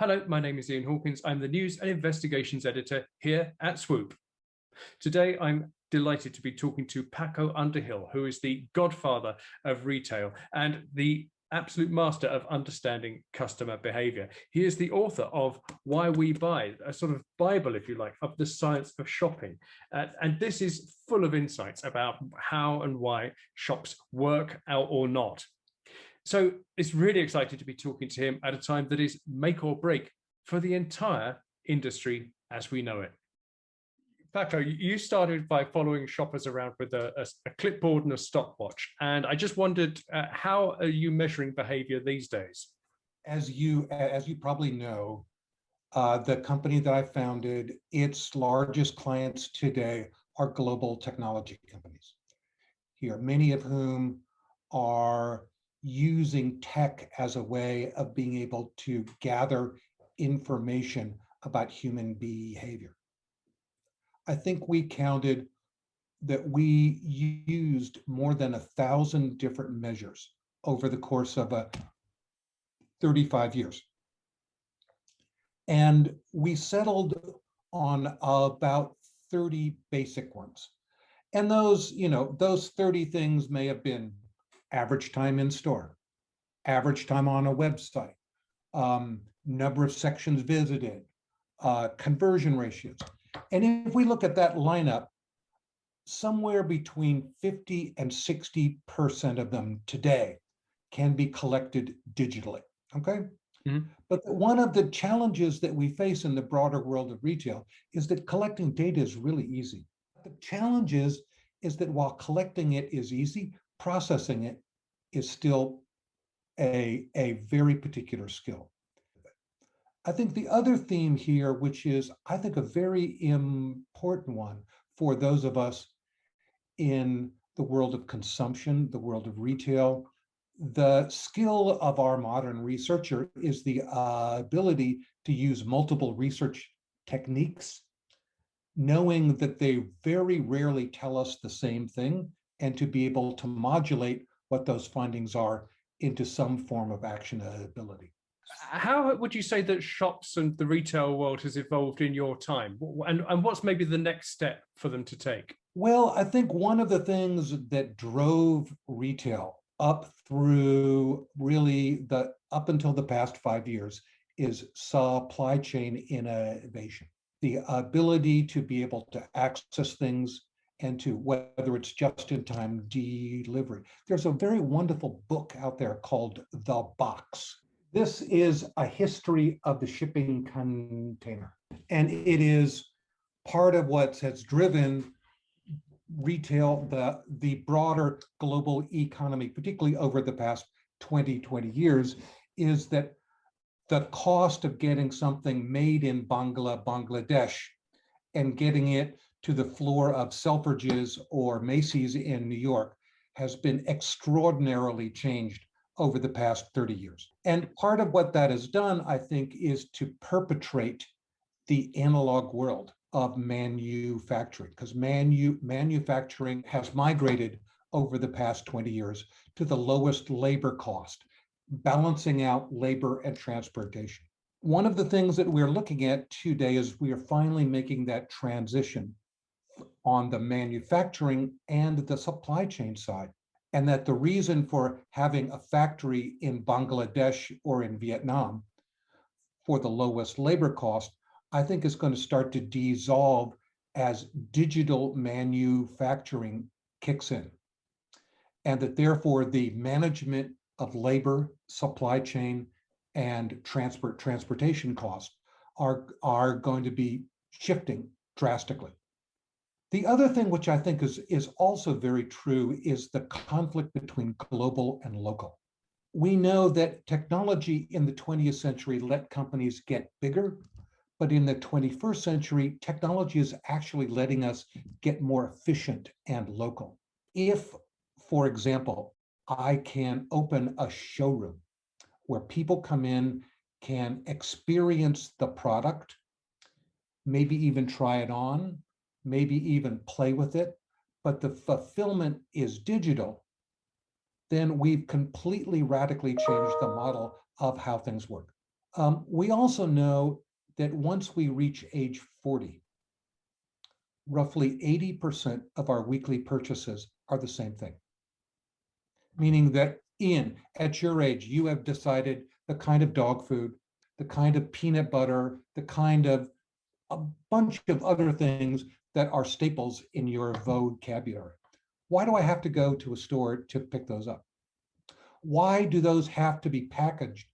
Hello, my name is Ian Hawkins. I'm the News and Investigations Editor here at Swoop. Today, I'm delighted to be talking to Paco Underhill, who is the godfather of retail and the absolute master of understanding customer behavior. He is the author of Why We Buy, a sort of Bible, if you like, of the science of shopping. And this is full of insights about how and why shops work out or not. So it's really exciting to be talking to him at a time that is make or break for the entire industry as we know it. Paco, you started by following shoppers around with a clipboard and a stopwatch. And I just wondered, how are you measuring behavior these days? As you probably know, the company that I founded, its largest clients today are global technology companies here, many of whom are using tech as a way of being able to gather information about human behavior. I think we counted that we used more than 1,000 different measures over the course of 35 years. And we settled on about 30 basic ones. And those 30 things may have been average time in store, average time on a website, number of sections visited, conversion ratios. And if we look at that lineup, somewhere between 50 and 60% of them today can be collected digitally, okay? Mm-hmm. But one of the challenges that we face in the broader world of retail is that collecting data is really easy. The challenge is that while collecting it is easy, processing it is still a very particular skill. I think the other theme here, which is, I think, a very important one for those of us in the world of consumption, the world of retail, the skill of our modern researcher is the ability to use multiple research techniques, knowing that they very rarely tell us the same thing, and to be able to modulate what those findings are into some form of actionability. How would you say that shops and the retail world has evolved in your time? And what's maybe the next step for them to take? Well, I think one of the things that drove retail up through up until the past 5 years is supply chain innovation. The ability to be able to access things and to whether it's just-in-time delivery. There's a very wonderful book out there called The Box. This is a history of the shipping container, and it is part of what has driven retail, the broader global economy, particularly over the past 20 years, is that the cost of getting something made in Bangladesh and getting it to the floor of Selfridges or Macy's in New York has been extraordinarily changed over the past 30 years. And part of what that has done, I think, is to perpetrate the analog world of manufacturing, because manufacturing has migrated over the past 20 years to the lowest labor cost, balancing out labor and transportation. One of the things that we're looking at today is we are finally making that transition on the manufacturing and the supply chain side. And that the reason for having a factory in Bangladesh or in Vietnam for the lowest labor cost, I think is going to start to dissolve as digital manufacturing kicks in. And that therefore the management of labor, supply chain, and transportation costs are going to be shifting drastically. The other thing which I think is also very true is the conflict between global and local. We know that technology in the 20th century let companies get bigger, but in the 21st century, technology is actually letting us get more efficient and local. If, for example, I can open a showroom where people come in, can experience the product, maybe even try it on, maybe even play with it, but the fulfillment is digital, then we've completely radically changed the model of how things work. We also know that once we reach age 40, roughly 80% of our weekly purchases are the same thing. Meaning that, Ian, at your age, you have decided the kind of dog food, the kind of peanut butter, the kind of a bunch of other things that are staples in your vocabulary. Why do I have to go to a store to pick those up? Why do those have to be packaged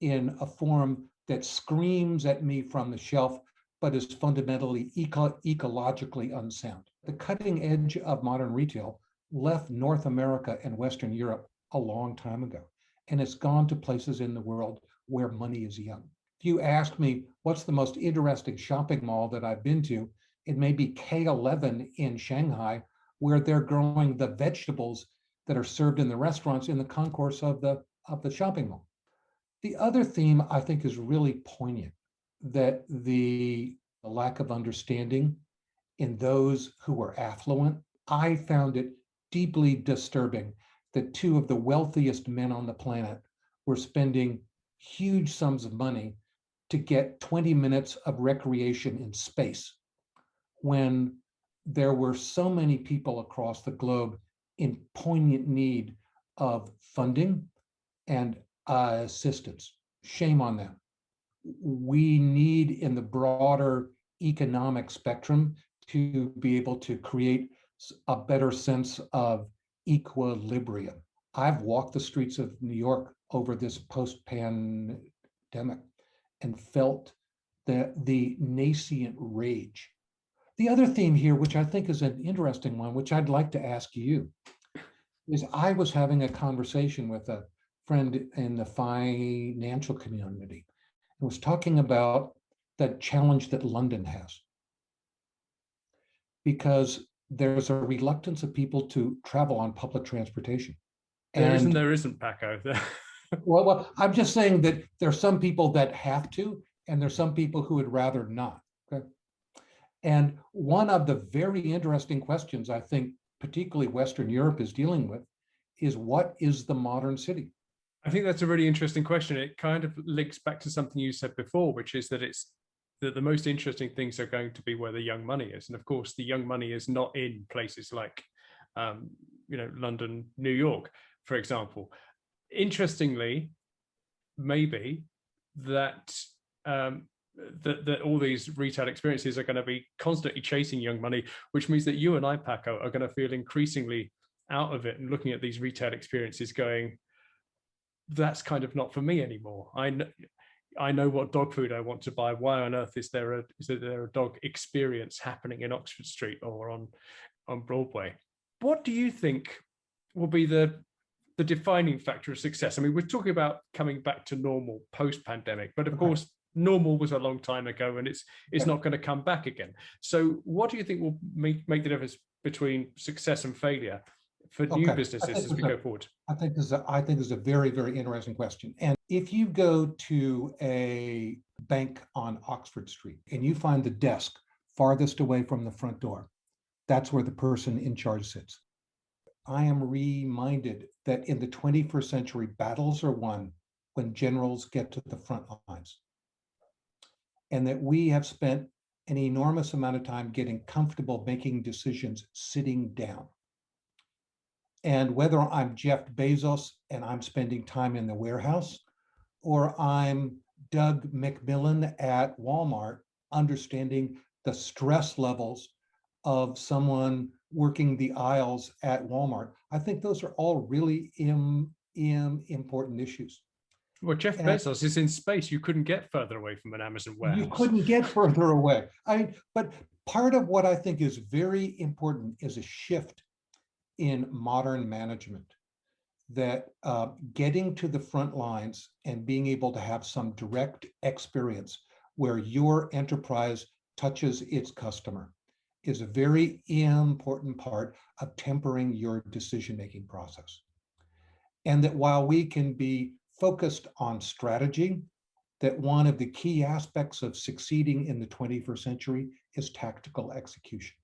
in a form that screams at me from the shelf, but is fundamentally ecologically unsound? The cutting edge of modern retail left North America and Western Europe a long time ago, and it's gone to places in the world where money is young. If you ask me what's the most interesting shopping mall that I've been to, it may be K11 in Shanghai, where they're growing the vegetables that are served in the restaurants in the concourse of the shopping mall. The other theme I think is really poignant, that the lack of understanding in those who were affluent. I found it deeply disturbing that two of the wealthiest men on the planet were spending huge sums of money to get 20 minutes of recreation in space when there were so many people across the globe in poignant need of funding and assistance. Shame on them. We need, in the broader economic spectrum, to be able to create a better sense of equilibrium. I've walked the streets of New York over this post-pandemic and felt the nascent rage. The other theme here, which I think is an interesting one, which I'd like to ask you, is I was having a conversation with a friend in the financial community and was talking about the challenge that London has. Because there's a reluctance of people to travel on public transportation. There isn't, Paco. Well, I'm just saying that there's some people that have to, and there's some people who would rather not. Okay? And one of the very interesting questions I think, particularly Western Europe is dealing with, is what is the modern city? I think that's a really interesting question. It kind of links back to something you said before, which is that the most interesting things are going to be where the young money is. And of course, the young money is not in places like, London, New York, for example. Interestingly, maybe that that all these retail experiences are going to be constantly chasing young money, which means that you and I, Paco, are going to feel increasingly out of it and looking at these retail experiences going, that's kind of not for me anymore. I know what dog food I want to buy. Why on earth is there a dog experience happening in Oxford Street or on Broadway? What do you think will be the defining factor of success? I mean, we're talking about coming back to normal post-pandemic, but of course, normal was a long time ago, and it's not going to come back again. So, what do you think will make the difference between success and failure for new businesses as we go forward? I think this is a very, very interesting question. And if you go to a bank on Oxford Street and you find the desk farthest away from the front door, that's where the person in charge sits. I am reminded that in the 21st century, battles are won when generals get to the front lines. And that we have spent an enormous amount of time getting comfortable making decisions sitting down. And whether I'm Jeff Bezos and I'm spending time in the warehouse, or I'm Doug McMillan at Walmart, understanding the stress levels of someone working the aisles at Walmart, I think those are all really important issues. Well, Jeff Bezos is in space. You couldn't get further away from an Amazon warehouse. You couldn't get further away. But part of what I think is very important is a shift in modern management, that getting to the front lines and being able to have some direct experience where your enterprise touches its customer is a very important part of tempering your decision-making process. And that while we can be focused on strategy, that one of the key aspects of succeeding in the 21st century is tactical execution.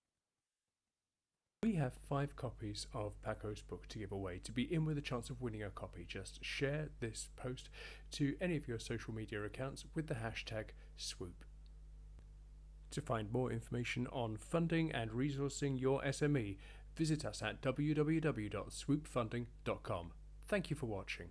We have 5 copies of Paco's book to give away. To be in with a chance of winning a copy, just share this post to any of your social media accounts with the hashtag swoop. To find more information on funding and resourcing your SME, visit us at www.swoopfunding.com. Thank you for watching.